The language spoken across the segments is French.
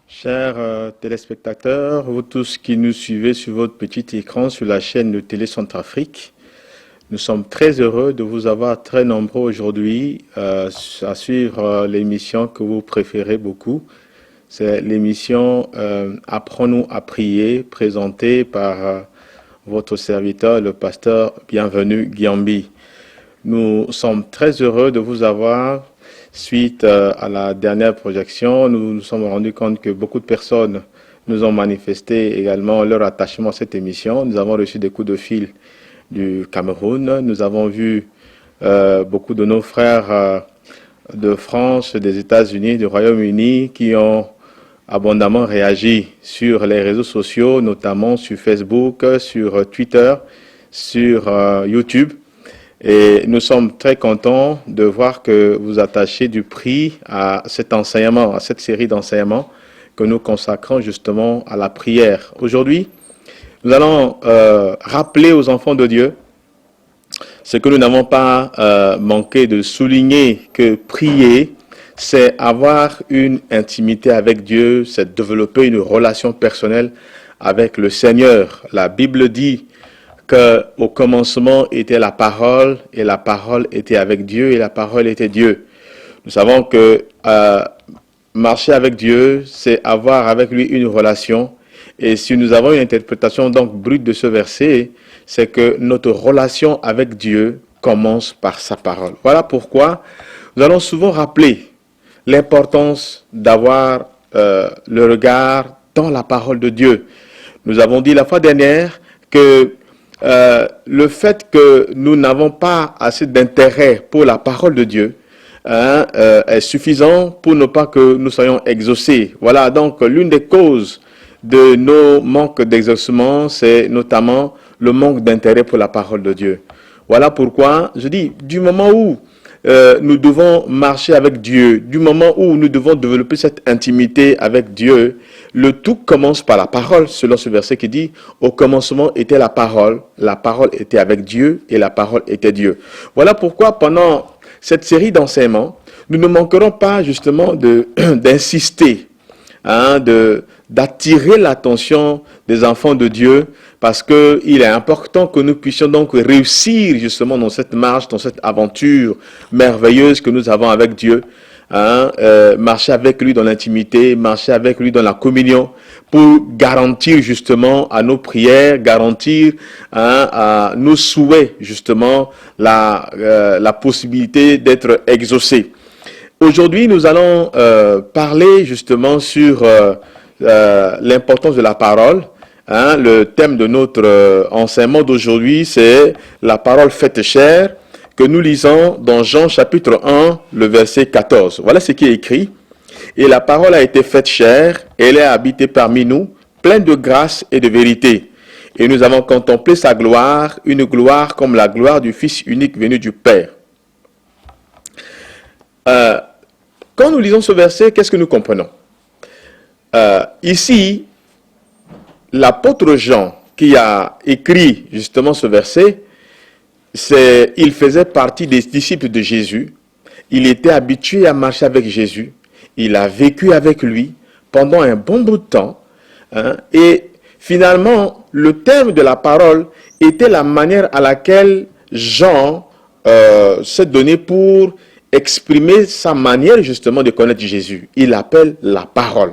Chers téléspectateurs, vous tous qui nous suivez sur votre petit écran sur la chaîne de Télé Centrafrique, nous sommes très heureux de vous avoir très nombreux aujourd'hui à suivre l'émission que vous préférez beaucoup. C'est l'émission Apprends-nous à prier, présentée par votre serviteur, le pasteur Bienvenu Guiambi. Nous sommes très heureux de vous avoir. Suite à la dernière projection, nous nous sommes rendus compte que beaucoup de personnes nous ont manifesté également leur attachement à cette émission. Nous avons reçu des coups de fil du Cameroun. Nous avons vu beaucoup de nos frères de France, des États-Unis, du Royaume-Uni qui ont abondamment réagi sur les réseaux sociaux, notamment sur Facebook, sur Twitter, sur YouTube. Et nous sommes très contents de voir que vous attachez du prix à cet enseignement, à cette série d'enseignements que nous consacrons justement à la prière. Aujourd'hui, nous allons rappeler aux enfants de Dieu ce que nous n'avons pas manqué de souligner, que prier, c'est avoir une intimité avec Dieu, c'est développer une relation personnelle avec le Seigneur. La Bible dit qu'au commencement était la parole, et la parole était avec Dieu, et la parole était Dieu. Nous savons que marcher avec Dieu, c'est avoir avec lui une relation. Et si nous avons une interprétation donc brute de ce verset, c'est que notre relation avec Dieu commence par sa parole. Voilà pourquoi nous allons souvent rappeler l'importance d'avoir le regard dans la parole de Dieu. Nous avons dit la fois dernière que le fait que nous n'avons pas assez d'intérêt pour la parole de Dieu est suffisant pour ne pas que nous soyons exaucés. Voilà donc l'une des causes de nos manques d'exaucement, c'est notamment le manque d'intérêt pour la parole de Dieu. Voilà pourquoi je dis, du moment où nous devons marcher avec Dieu, du moment où nous devons développer cette intimité avec Dieu, le tout commence par la parole, selon ce verset qui dit « Au commencement était la parole était avec Dieu et la parole était Dieu ». Voilà pourquoi pendant cette série d'enseignements, nous ne manquerons pas justement d'insister, d'attirer l'attention des enfants de Dieu, parce qu'il est important que nous puissions donc réussir justement dans cette marche, dans cette aventure merveilleuse que nous avons avec Dieu, marcher avec lui dans l'intimité, marcher avec lui dans la communion, pour garantir justement à nos prières, garantir à nos souhaits justement la possibilité d'être exaucés. Aujourd'hui, nous allons parler justement sur l'importance de la parole. Le thème de notre enseignement d'aujourd'hui, c'est la parole faite chair, que nous lisons dans Jean chapitre 1, le verset 14. Voilà ce qui est écrit. « Et la parole a été faite chair, elle est habitée parmi nous, pleine de grâce et de vérité. Et nous avons contemplé sa gloire, une gloire comme la gloire du Fils unique venu du Père. » Quand nous lisons ce verset, qu'est-ce que nous comprenons? Ici, l'apôtre Jean, qui a écrit justement ce verset, il faisait partie des disciples de Jésus. Il était habitué à marcher avec Jésus. Il a vécu avec lui pendant un bon bout de temps. Et finalement, le terme de la parole était la manière à laquelle Jean s'est donné pour exprimer sa manière justement de connaître Jésus. Il l'appelle la parole.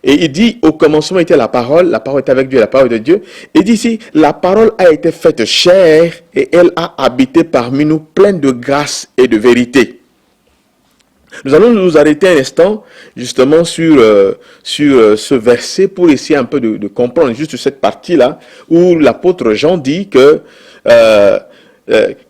Et il dit, au commencement était la parole était avec Dieu, la parole de Dieu. Il dit ici, la parole a été faite chair et elle a habité parmi nous pleine de grâce et de vérité. Nous allons nous arrêter un instant justement sur ce verset pour essayer un peu de comprendre juste cette partie-là où l'apôtre Jean dit que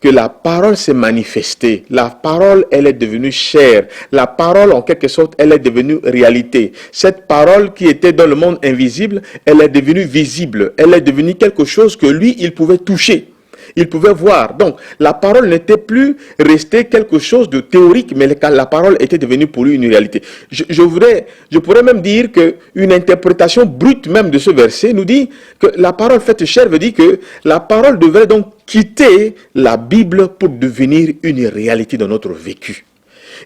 la parole s'est manifestée. La parole, elle est devenue chair. La parole, en quelque sorte, elle est devenue réalité. Cette parole qui était dans le monde invisible, elle est devenue visible. Elle est devenue quelque chose que lui, il pouvait toucher. Ils pouvaient voir. Donc, la parole n'était plus restée quelque chose de théorique, mais la parole était devenue pour lui une réalité. Je pourrais même dire qu'une interprétation brute même de ce verset nous dit que la parole faite chair veut dire que la parole devrait donc quitter la Bible pour devenir une réalité dans notre vécu.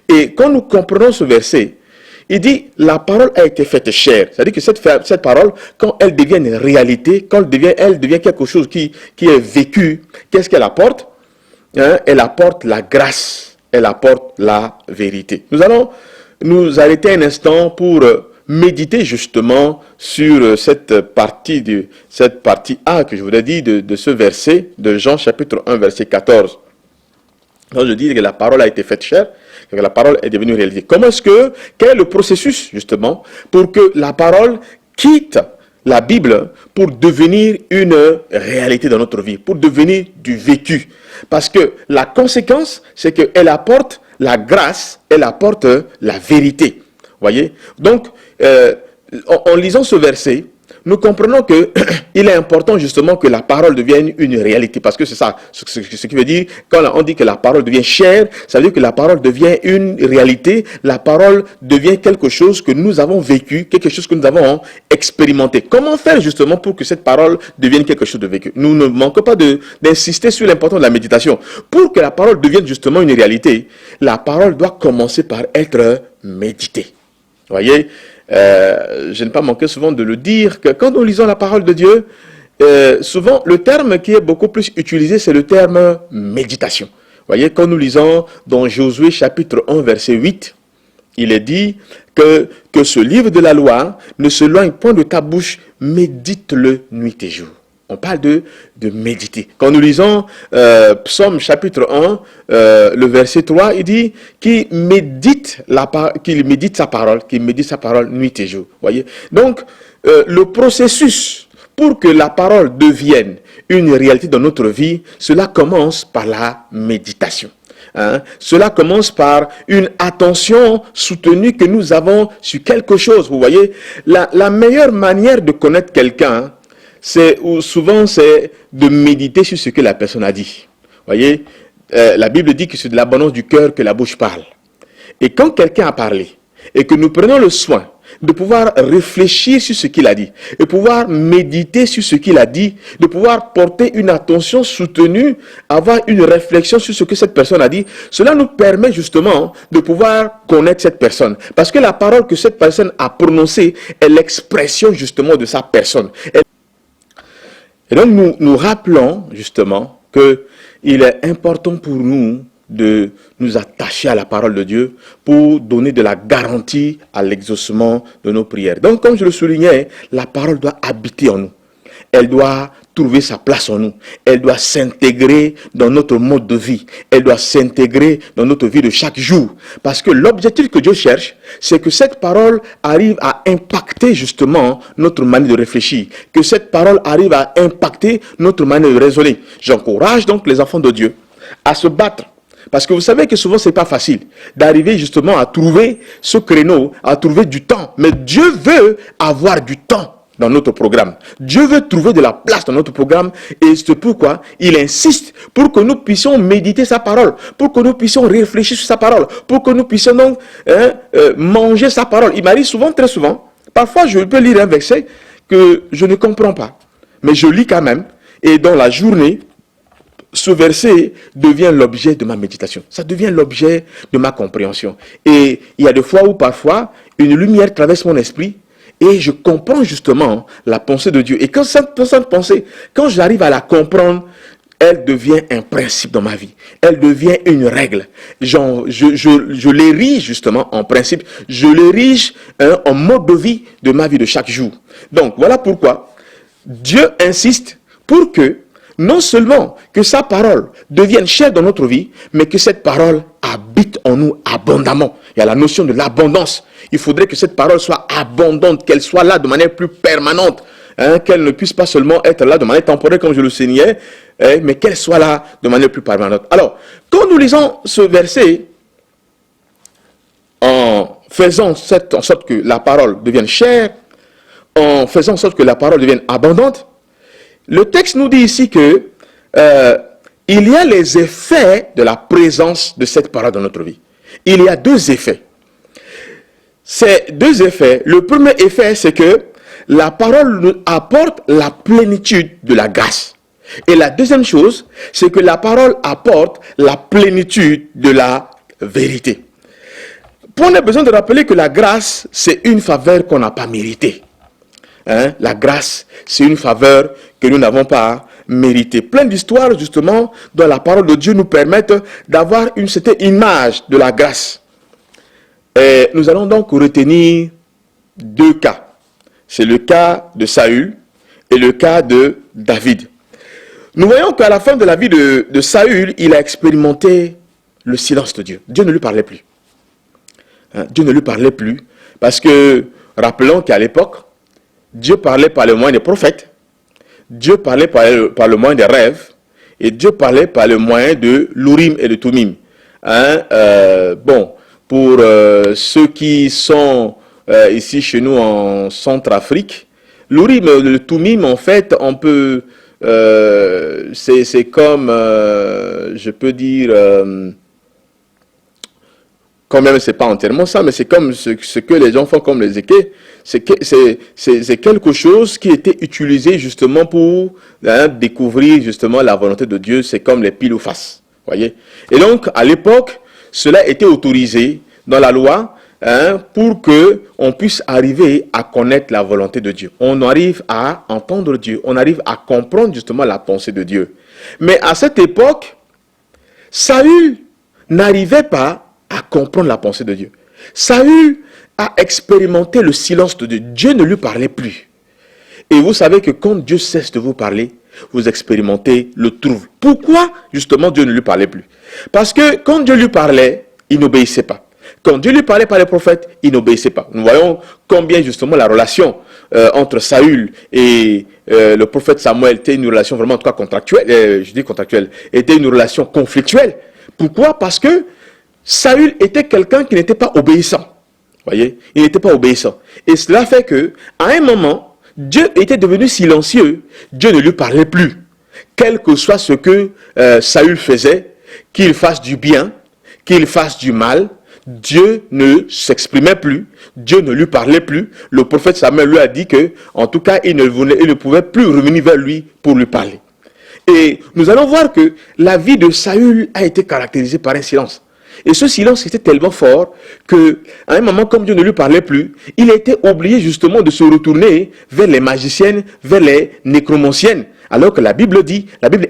Et quand nous comprenons ce verset, il dit, la parole a été faite chair. C'est-à-dire que cette parole, quand elle devient une réalité, quand elle devient quelque chose qui est vécu, qu'est-ce qu'elle apporte? Elle apporte la grâce, elle apporte la vérité. Nous allons nous arrêter un instant pour méditer justement sur cette partie A que je vous ai dit de ce verset de Jean chapitre 1 verset 14. Quand je dis que la parole a été faite chair, que la parole est devenue réalité. Quel est le processus justement pour que la parole quitte la Bible pour devenir une réalité dans notre vie, pour devenir du vécu? Parce que la conséquence, c'est qu'elle apporte la grâce, elle apporte la vérité. Voyez? Donc, en lisant ce verset, nous comprenons qu'il est important justement que la parole devienne une réalité. Parce que c'est ça, ce qui veut dire, quand on dit que la parole devient chair, ça veut dire que la parole devient une réalité, la parole devient quelque chose que nous avons vécu, quelque chose que nous avons expérimenté. Comment faire justement pour que cette parole devienne quelque chose de vécu? Nous ne manquons pas d'insister sur l'importance de la méditation. Pour que la parole devienne justement une réalité, la parole doit commencer par être méditée. Vous voyez? Je n'ai pas manqué souvent de le dire, que quand nous lisons la parole de Dieu, souvent le terme qui est beaucoup plus utilisé, c'est le terme méditation. Vous voyez, quand nous lisons dans Josué chapitre 1 verset 8, il est dit que ce livre de la loi ne s'éloigne point de ta bouche, médite-le nuit et jour. On parle de méditer. Quand nous lisons Psaume chapitre 1, le verset 3, il dit qu'il médite sa parole nuit et jour. Voyez? Donc, le processus pour que la parole devienne une réalité dans notre vie, cela commence par la méditation. Cela commence par une attention soutenue que nous avons sur quelque chose. Vous voyez, la meilleure manière de connaître quelqu'un, souvent c'est de méditer sur ce que la personne a dit. Vous voyez, la Bible dit que c'est de l'abondance du cœur que la bouche parle. Et quand quelqu'un a parlé, et que nous prenons le soin de pouvoir réfléchir sur ce qu'il a dit, de pouvoir méditer sur ce qu'il a dit, de pouvoir porter une attention soutenue, avoir une réflexion sur ce que cette personne a dit, cela nous permet justement de pouvoir connaître cette personne. Parce que la parole que cette personne a prononcée est l'expression justement de sa personne. Et donc nous rappelons justement qu'il est important pour nous de nous attacher à la parole de Dieu pour donner de la garantie à l'exaucement de nos prières. Donc comme je le soulignais, la parole doit habiter en nous. Elle doit trouver sa place en nous. Elle doit s'intégrer dans notre mode de vie. Elle doit s'intégrer dans notre vie de chaque jour. Parce que l'objectif que Dieu cherche, c'est que cette parole arrive à impacter justement notre manière de réfléchir. Que cette parole arrive à impacter notre manière de raisonner. J'encourage donc les enfants de Dieu à se battre. Parce que vous savez que souvent, ce n'est pas facile d'arriver justement à trouver ce créneau, à trouver du temps. Mais Dieu veut avoir du temps dans notre programme. Dieu veut trouver de la place dans notre programme et c'est pourquoi il insiste pour que nous puissions méditer sa parole, pour que nous puissions réfléchir sur sa parole, pour que nous puissions donc manger sa parole. Il m'arrive souvent, très souvent, parfois je peux lire un verset que je ne comprends pas, mais je lis quand même et dans la journée, ce verset devient l'objet de ma méditation. Ça devient l'objet de ma compréhension. Et il y a des fois où parfois une lumière traverse mon esprit et je comprends justement la pensée de Dieu. Et quand cette pensée, quand j'arrive à la comprendre, elle devient un principe dans ma vie. Elle devient une règle. Je l'érige justement en principe. Je l'érige en mode de vie de ma vie de chaque jour. Donc voilà pourquoi Dieu insiste pour que non seulement que sa parole devienne chère dans notre vie, mais que cette parole habite en nous abondamment. Il y a la notion de l'abondance. Il faudrait que cette parole soit abondante, qu'elle soit là de manière plus permanente, qu'elle ne puisse pas seulement être là de manière temporaire comme je le signais, mais qu'elle soit là de manière plus permanente. Alors, quand nous lisons ce verset, en faisant en sorte que la parole devienne chère, en faisant en sorte que la parole devienne abondante, le texte nous dit ici que il y a les effets de la présence de cette parole dans notre vie. Il y a deux effets. Ces deux effets, le premier effet, c'est que la parole nous apporte la plénitude de la grâce. Et la deuxième chose, c'est que la parole apporte la plénitude de la vérité. On a besoin de rappeler que la grâce, c'est une faveur qu'on n'a pas méritée. La grâce, c'est une faveur que nous n'avons pas méritée. Plein d'histoires, justement, dans la parole de Dieu nous permettent d'avoir une certaine image de la grâce. Et nous allons donc retenir deux cas. C'est le cas de Saül et le cas de David. Nous voyons qu'à la fin de la vie de Saül, il a expérimenté le silence de Dieu. Dieu ne lui parlait plus. Dieu ne lui parlait plus parce que, rappelons qu'à l'époque, Dieu parlait par le moyen des prophètes, Dieu parlait par le moyen des rêves, et Dieu parlait par le moyen de l'Urim et de Tumim. Pour ceux qui sont ici chez nous en Centrafrique, l'Urim et le Tumim, en fait, on peut... c'est comme, je peux dire... quand même, c'est pas entièrement ça, mais c'est comme ce que les gens font comme les équés. C'est quelque chose qui était utilisé justement pour découvrir justement la volonté de Dieu. C'est comme les piles ou face, voyez. Et donc, à l'époque, cela était autorisé dans la loi pour que on puisse arriver à connaître la volonté de Dieu. On arrive à entendre Dieu, on arrive à comprendre justement la pensée de Dieu. Mais à cette époque, Saül n'arrivait pas à comprendre la pensée de Dieu. Saül a expérimenté le silence de Dieu. Dieu ne lui parlait plus. Et vous savez que quand Dieu cesse de vous parler, vous expérimentez le trouble. Pourquoi justement Dieu ne lui parlait plus? Parce que quand Dieu lui parlait, il n'obéissait pas. Quand Dieu lui parlait par les prophètes, il n'obéissait pas. Nous voyons combien justement la relation entre Saül et le prophète Samuel était une relation vraiment en tout cas contractuelle, je dis contractuelle, était une relation conflictuelle. Pourquoi? Parce que Saül était quelqu'un qui n'était pas obéissant. Voyez, il n'était pas obéissant. Et cela fait que, à un moment, Dieu était devenu silencieux. Dieu ne lui parlait plus. Quel que soit ce que Saül faisait, qu'il fasse du bien, qu'il fasse du mal, Dieu ne s'exprimait plus. Dieu ne lui parlait plus. Le prophète Samuel lui a dit que, en tout cas, il ne pouvait plus revenir vers lui pour lui parler. Et nous allons voir que la vie de Saül a été caractérisée par un silence. Et ce silence était tellement fort que, à un moment, comme Dieu ne lui parlait plus, il était obligé justement de se retourner vers les magiciennes, vers les nécromanciennes. Alors que la Bible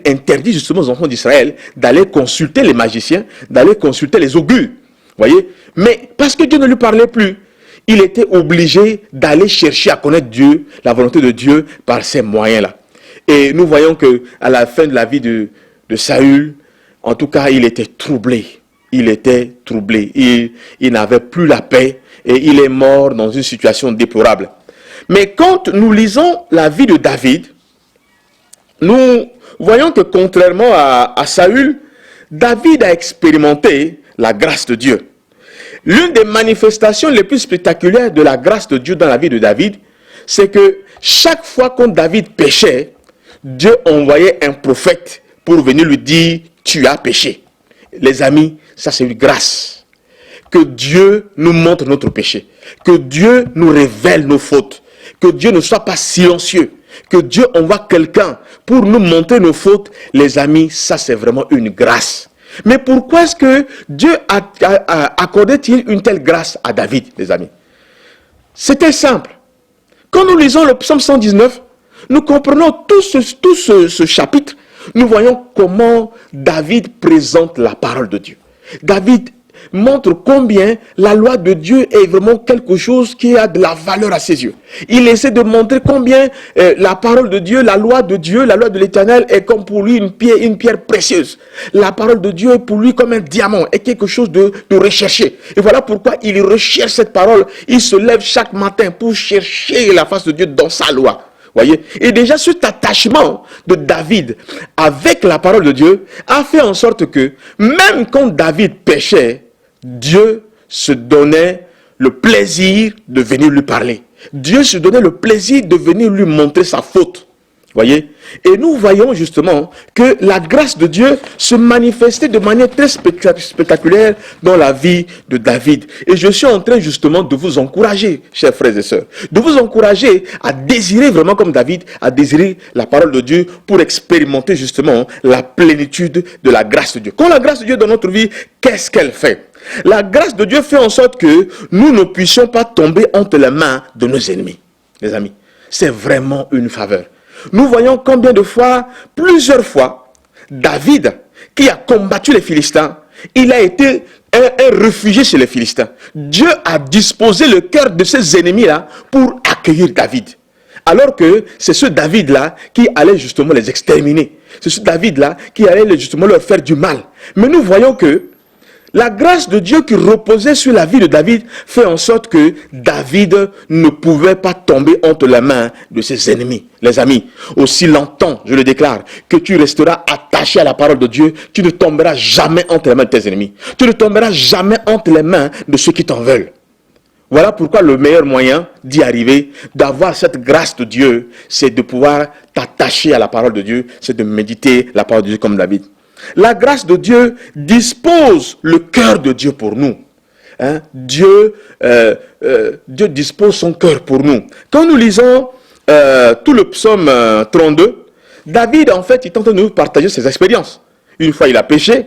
interdit justement aux enfants d'Israël d'aller consulter les magiciens, d'aller consulter les augures. Voyez? Mais parce que Dieu ne lui parlait plus, il était obligé d'aller chercher à connaître Dieu, la volonté de Dieu, par ces moyens-là. Et nous voyons que à la fin de la vie de Saül, en tout cas, il était troublé. Il était troublé, il n'avait plus la paix et il est mort dans une situation déplorable. Mais quand nous lisons la vie de David, nous voyons que contrairement à Saül, David a expérimenté la grâce de Dieu. L'une des manifestations les plus spectaculaires de la grâce de Dieu dans la vie de David, c'est que chaque fois que David péchait, Dieu envoyait un prophète pour venir lui dire « tu as péché ». Les amis, ça c'est une grâce. Que Dieu nous montre notre péché. Que Dieu nous révèle nos fautes. Que Dieu ne soit pas silencieux. Que Dieu envoie quelqu'un pour nous montrer nos fautes. Les amis, ça c'est vraiment une grâce. Mais pourquoi est-ce que Dieu accordait-il une telle grâce à David, les amis? C'était simple. Quand nous lisons le psaume 119, nous comprenons tout ce chapitre. Nous voyons comment David présente la parole de Dieu. David montre combien la loi de Dieu est vraiment quelque chose qui a de la valeur à ses yeux. Il essaie de montrer combien la parole de Dieu, la loi de l'Éternel est comme pour lui une pierre précieuse. La parole de Dieu est pour lui comme un diamant, est quelque chose de recherché. Et voilà pourquoi il recherche cette parole. Il se lève chaque matin pour chercher la face de Dieu dans sa loi. Voyez? Et déjà cet attachement de David avec la parole de Dieu a fait en sorte que même quand David péchait, Dieu se donnait le plaisir de venir lui parler. Dieu se donnait le plaisir de venir lui montrer sa faute. Voyez? Et nous voyons justement que la grâce de Dieu se manifestait de manière très spectaculaire dans la vie de David. Et je suis en train justement de vous encourager, chers frères et sœurs, de vous encourager à désirer vraiment comme David, à désirer la parole de Dieu pour expérimenter justement la plénitude de la grâce de Dieu. Quand la grâce de Dieu dans notre vie, qu'est-ce qu'elle fait? La grâce de Dieu fait en sorte que nous ne puissions pas tomber entre les mains de nos ennemis. Les amis, c'est vraiment une faveur. Nous voyons combien de fois, plusieurs fois, David, qui a combattu les Philistins, il a été un réfugié chez les Philistins. Dieu a disposé le cœur de ses ennemis-là pour accueillir David. Alors que c'est ce David-là qui allait justement les exterminer. C'est ce David-là qui allait justement leur faire du mal. Mais nous voyons que la grâce de Dieu qui reposait sur la vie de David fait en sorte que David ne pouvait pas tomber entre les mains de ses ennemis. Les amis, aussi longtemps, je le déclare, que tu resteras attaché à la parole de Dieu, tu ne tomberas jamais entre les mains de tes ennemis. Tu ne tomberas jamais entre les mains de ceux qui t'en veulent. Voilà pourquoi le meilleur moyen d'y arriver, d'avoir cette grâce de Dieu, c'est de pouvoir t'attacher à la parole de Dieu, c'est de méditer la parole de Dieu comme David. La grâce de Dieu dispose le cœur de Dieu pour nous. Hein? Dieu dispose son cœur pour nous. Quand nous lisons tout le psaume 32, David, en fait, il tente de nous partager ses expériences. Une fois, il a péché,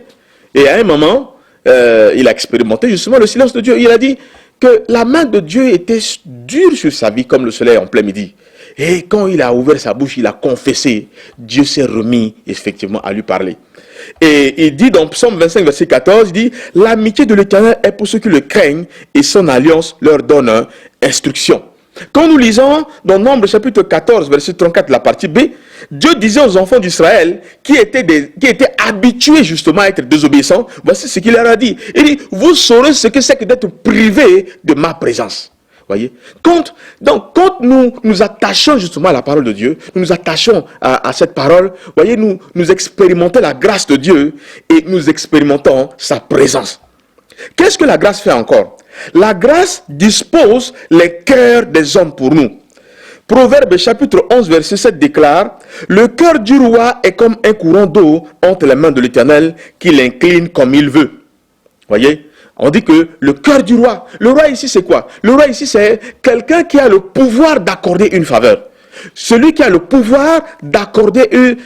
et à un moment, il a expérimenté justement le silence de Dieu. Il a dit que la main de Dieu était dure sur sa vie comme le soleil en plein midi. Et quand il a ouvert sa bouche, il a confessé. Dieu s'est remis effectivement à lui parler. Et il dit dans Psaume 25, verset 14, il dit « L'amitié de l'Éternel est pour ceux qui le craignent et son alliance leur donne instruction. » Quand nous lisons dans Nombre chapitre 14, verset 34, la partie B, Dieu disait aux enfants d'Israël qui étaient habitués justement à être désobéissants, voici ce qu'il leur a dit. Il dit, vous saurez ce que c'est que d'être privés de ma présence. Voyez? Quand nous nous attachons justement à la parole de Dieu, nous nous attachons à cette parole, voyez, nous expérimentons la grâce de Dieu et nous expérimentons sa présence. Qu'est-ce que la grâce fait encore? La grâce dispose les cœurs des hommes pour nous. Proverbe chapitre 11 verset 7 déclare « Le cœur du roi est comme un courant d'eau entre les mains de l'Éternel qui l'incline comme il veut. » Voyez? On dit que le cœur du roi, le roi ici c'est quoi? Le roi ici c'est quelqu'un qui a le pouvoir d'accorder une faveur. Celui qui a le pouvoir d'accorder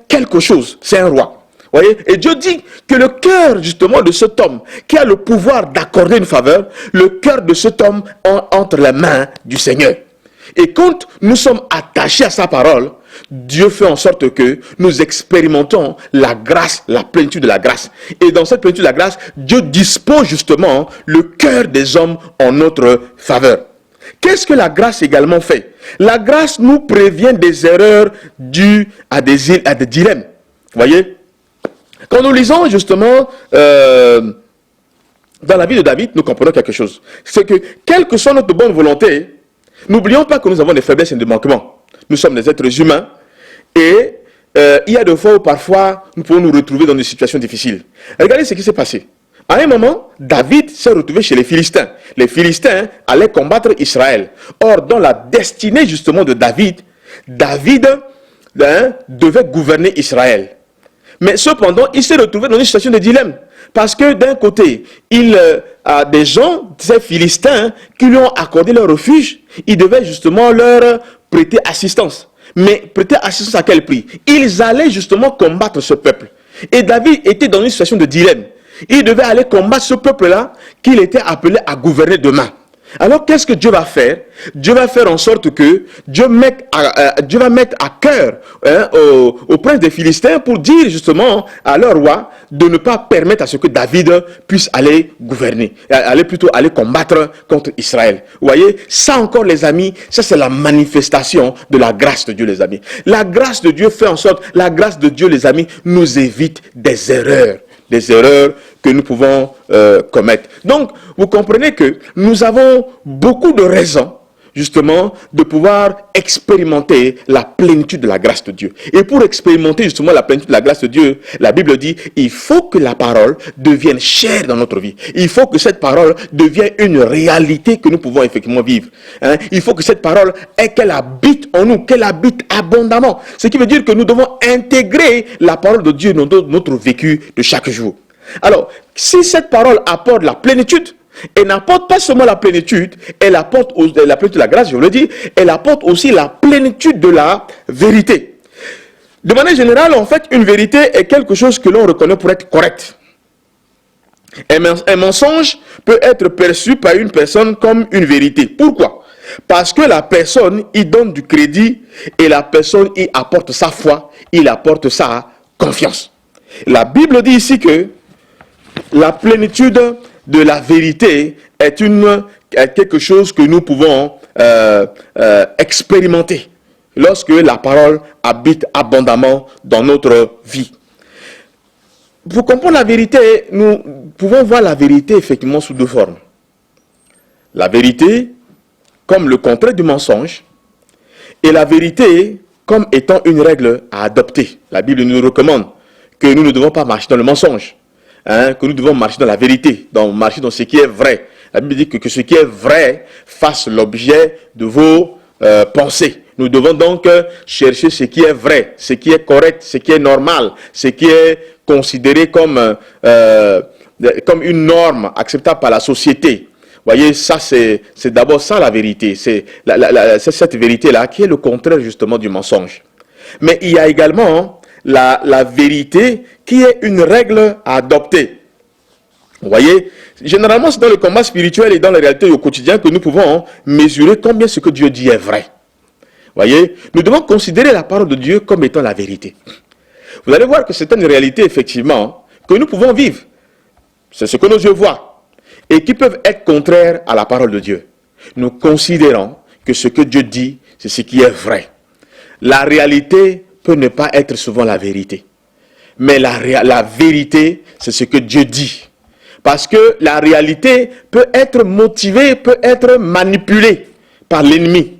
quelque chose, c'est un roi. Voyez? Et Dieu dit que le cœur justement de cet homme qui a le pouvoir d'accorder une faveur, le cœur de cet homme est entre les mains du Seigneur. Et quand nous sommes attachés à sa parole, Dieu fait en sorte que nous expérimentons la grâce, la plénitude de la grâce. Et dans cette plénitude de la grâce, Dieu dispose justement le cœur des hommes en notre faveur. Qu'est-ce que la grâce également fait? La grâce nous prévient des erreurs dues à des dilemmes. Voyez? Quand nous lisons justement dans la vie de David, nous comprenons quelque chose. C'est que, quelle que soit notre bonne volonté, n'oublions pas que nous avons des faiblesses et des manquements. Nous sommes des êtres humains et il y a des fois où parfois nous pouvons nous retrouver dans des situations difficiles. Regardez ce qui s'est passé. À un moment, David s'est retrouvé chez les Philistins. Les Philistins allaient combattre Israël. Or, dans la destinée justement de David, David devait gouverner Israël. Mais cependant, il s'est retrouvé dans une situation de dilemme. Parce que d'un côté, il a des gens, ces Philistins, qui lui ont accordé leur refuge. Il devait justement leur prêter assistance. Mais prêter assistance à quel prix? Ils allaient justement combattre ce peuple. Et David était dans une situation de dilemme. Il devait aller combattre ce peuple-là qu'il était appelé à gouverner demain. Alors qu'est-ce que Dieu va faire? Dieu va faire en sorte que Dieu va mettre à cœur au prince des Philistins pour dire justement à leur roi de ne pas permettre à ce que David puisse aller gouverner, aller combattre contre Israël. Vous voyez, ça encore les amis, ça c'est la manifestation de la grâce de Dieu les amis. La grâce de Dieu fait en sorte, la grâce de Dieu les amis nous évite des erreurs que nous pouvons commettre. Donc, vous comprenez que nous avons beaucoup de raisons justement de pouvoir expérimenter la plénitude de la grâce de Dieu. Et pour expérimenter justement la plénitude de la grâce de Dieu, la Bible dit, il faut que la parole devienne chère dans notre vie. Il faut que cette parole devienne une réalité que nous pouvons effectivement vivre. Il faut que cette parole, qu'elle habite en nous, qu'elle habite abondamment. Ce qui veut dire que nous devons intégrer la parole de Dieu dans notre vécu de chaque jour. Alors, si cette parole apporte la plénitude, elle n'apporte pas seulement la plénitude, elle apporte la plénitude de la grâce, je vous le dis, elle apporte aussi la plénitude de la vérité. De manière générale, en fait, une vérité est quelque chose que l'on reconnaît pour être correct. Un mensonge peut être perçu par une personne comme une vérité. Pourquoi? Parce que la personne y donne du crédit et la personne y apporte sa foi, il apporte sa confiance. La Bible dit ici que la plénitude de la vérité est quelque chose que nous pouvons expérimenter lorsque la parole habite abondamment dans notre vie. Pour comprendre la vérité, nous pouvons voir la vérité effectivement sous deux formes. La vérité comme le contraire du mensonge et la vérité comme étant une règle à adopter. La Bible nous recommande que nous ne devons pas marcher dans le mensonge. Que nous devons marcher dans la vérité, marcher dans ce qui est vrai. La Bible dit que ce qui est vrai fasse l'objet de vos pensées. Nous devons donc chercher ce qui est vrai, ce qui est correct, ce qui est normal, ce qui est considéré comme une norme acceptable par la société. Vous voyez, ça c'est d'abord ça la vérité. C'est cette vérité-là qui est le contraire justement du mensonge. Mais il y a également la vérité qui est une règle à adopter. Vous voyez, généralement c'est dans le combat spirituel et dans la réalité au quotidien que nous pouvons mesurer combien ce que Dieu dit est vrai. Vous voyez, nous devons considérer la parole de Dieu comme étant la vérité. Vous allez voir que c'est une réalité effectivement que nous pouvons vivre. C'est ce que nos yeux voient et qui peuvent être contraires à la parole de Dieu. Nous considérons que ce que Dieu dit, c'est ce qui est vrai. La réalité peut ne pas être souvent la vérité. Mais la vérité, c'est ce que Dieu dit. Parce que la réalité peut être motivée, peut être manipulée par l'ennemi.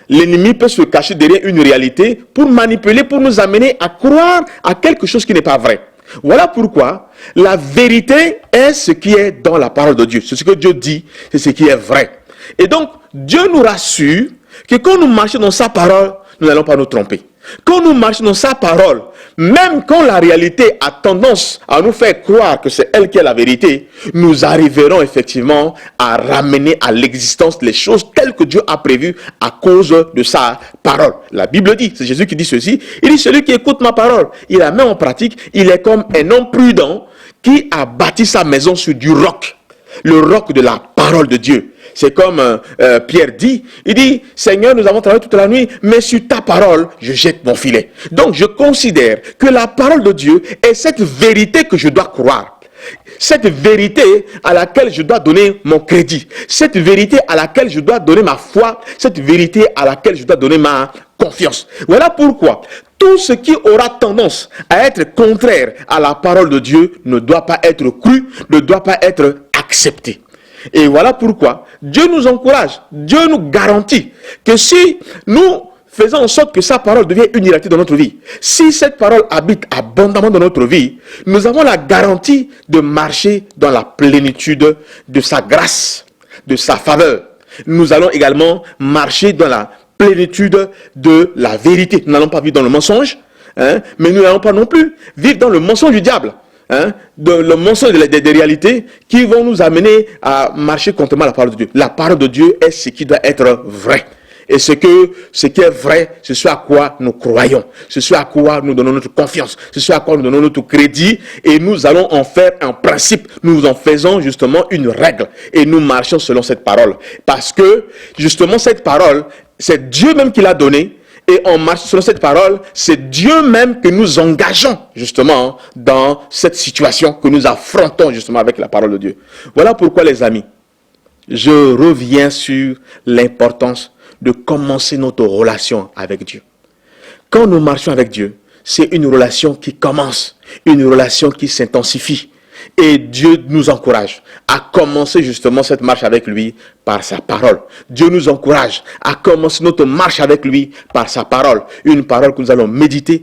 L'ennemi peut se cacher derrière une réalité pour manipuler, pour nous amener à croire à quelque chose qui n'est pas vrai. Voilà pourquoi la vérité est ce qui est dans la parole de Dieu. C'est ce que Dieu dit, c'est ce qui est vrai. Et donc, Dieu nous rassure que quand nous marchons dans sa parole, nous n'allons pas nous tromper. Quand nous marchons dans sa parole, même quand la réalité a tendance à nous faire croire que c'est elle qui est la vérité, nous arriverons effectivement à ramener à l'existence les choses telles que Dieu a prévues à cause de sa parole. La Bible dit, c'est Jésus qui dit ceci, il dit celui qui écoute ma parole, il la met en pratique, il est comme un homme prudent qui a bâti sa maison sur du roc, le roc de la parole de Dieu. C'est comme Pierre dit, il dit, Seigneur, nous avons travaillé toute la nuit, mais sur ta parole, je jette mon filet. Donc, je considère que la parole de Dieu est cette vérité que je dois croire. Cette vérité à laquelle je dois donner mon crédit. Cette vérité à laquelle je dois donner ma foi. Cette vérité à laquelle je dois donner ma confiance. Voilà pourquoi tout ce qui aura tendance à être contraire à la parole de Dieu ne doit pas être cru, ne doit pas être accepté. Et voilà pourquoi Dieu nous encourage, Dieu nous garantit que si nous faisons en sorte que sa parole devienne une réalité dans notre vie, si cette parole habite abondamment dans notre vie, nous avons la garantie de marcher dans la plénitude de sa grâce, de sa faveur. Nous allons également marcher dans la plénitude de la vérité. Nous n'allons pas vivre dans le mensonge, mais nous n'allons pas non plus vivre dans le mensonge du diable. Le mensonge des réalités qui vont nous amener à marcher contrairement à la parole de Dieu. La parole de Dieu est ce qui doit être vrai. Et ce qui est vrai, c'est ce à quoi nous croyons. C'est ce à quoi nous donnons notre confiance. C'est ce à quoi nous donnons notre crédit. Et nous allons en faire un principe. Nous en faisons justement une règle. Et nous marchons selon cette parole. Parce que justement cette parole, c'est Dieu même qui l'a donnée. Et en marchant selon cette parole, c'est Dieu même que nous engageons justement dans cette situation que nous affrontons justement avec la parole de Dieu. Voilà pourquoi les amis, je reviens sur l'importance de commencer notre relation avec Dieu. Quand nous marchons avec Dieu, c'est une relation qui commence, une relation qui s'intensifie. Et Dieu nous encourage à commencer justement cette marche avec lui par sa parole. Dieu nous encourage à commencer notre marche avec lui par sa parole. Une parole que nous allons méditer,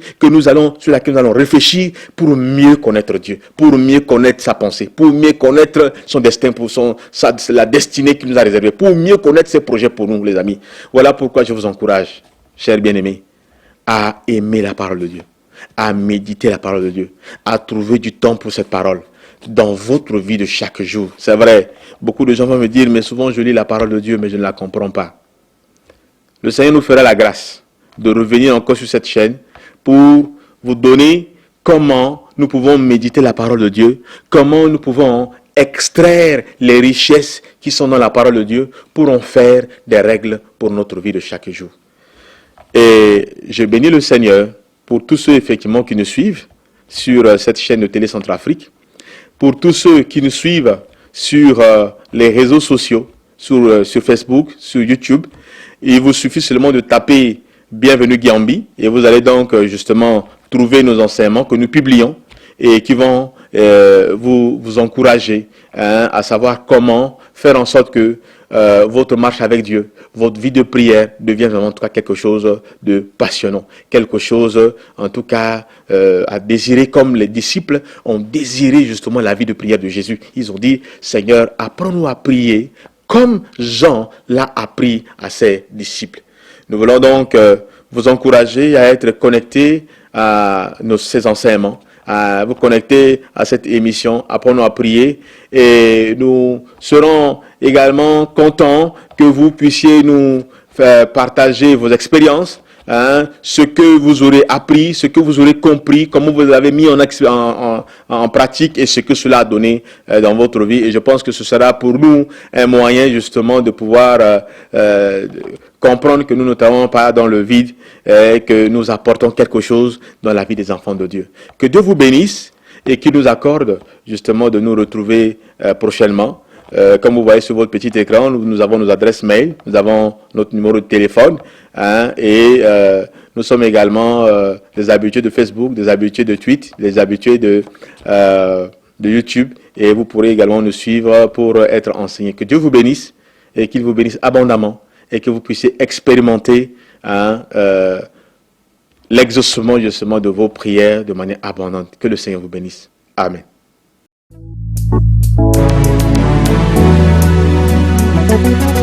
sur laquelle nous allons réfléchir pour mieux connaître Dieu, pour mieux connaître sa pensée, pour mieux connaître son destin, la destinée qu'il nous a réservée, pour mieux connaître ses projets pour nous, les amis. Voilà pourquoi je vous encourage, chers bien-aimés, à aimer la parole de Dieu, à méditer la parole de Dieu, à trouver du temps pour cette parole dans votre vie de chaque jour. C'est vrai, beaucoup de gens vont me dire, mais souvent je lis la parole de Dieu, mais je ne la comprends pas. Le Seigneur nous fera la grâce de revenir encore sur cette chaîne pour vous donner comment nous pouvons méditer la parole de Dieu, comment nous pouvons extraire les richesses qui sont dans la parole de Dieu pour en faire des règles pour notre vie de chaque jour. Et je bénis le Seigneur pour tous ceux effectivement qui nous suivent sur cette chaîne de Télé Centrafrique, pour tous ceux qui nous suivent sur les réseaux sociaux, sur Facebook, sur YouTube. Il vous suffit seulement de taper Bienvenue Gambie et vous allez donc justement trouver nos enseignements que nous publions et qui vont vous encourager à savoir comment faire en sorte que votre marche avec Dieu, votre vie de prière devienne vraiment en tout cas quelque chose de passionnant, quelque chose en tout cas à désirer, comme les disciples ont désiré justement la vie de prière de Jésus. Ils ont dit, Seigneur, apprends-nous à prier comme Jean l'a appris à ses disciples. Nous voulons donc vous encourager à être connectés à ces enseignements, à vous connecter à cette émission, apprenons à prier, et nous serons également contents que vous puissiez nous faire partager vos expériences, ce que vous aurez appris, ce que vous aurez compris, comment vous l'avez mis en pratique et ce que cela a donné dans votre vie. Et je pense que ce sera pour nous un moyen justement de pouvoir comprendre que nous ne travaillons pas dans le vide et que nous apportons quelque chose dans la vie des enfants de Dieu. Que Dieu vous bénisse et qu'il nous accorde justement de nous retrouver prochainement. Comme vous voyez sur votre petit écran, nous avons nos adresses mail, nous avons notre numéro de téléphone, et nous sommes également des habitués de Facebook, des habitués de Twitter, des habitués de YouTube, et vous pourrez également nous suivre pour être enseignés. Que Dieu vous bénisse et qu'il vous bénisse abondamment et que vous puissiez expérimenter l'exaucement justement de vos prières de manière abondante. Que le Seigneur vous bénisse. Amen. Thank you.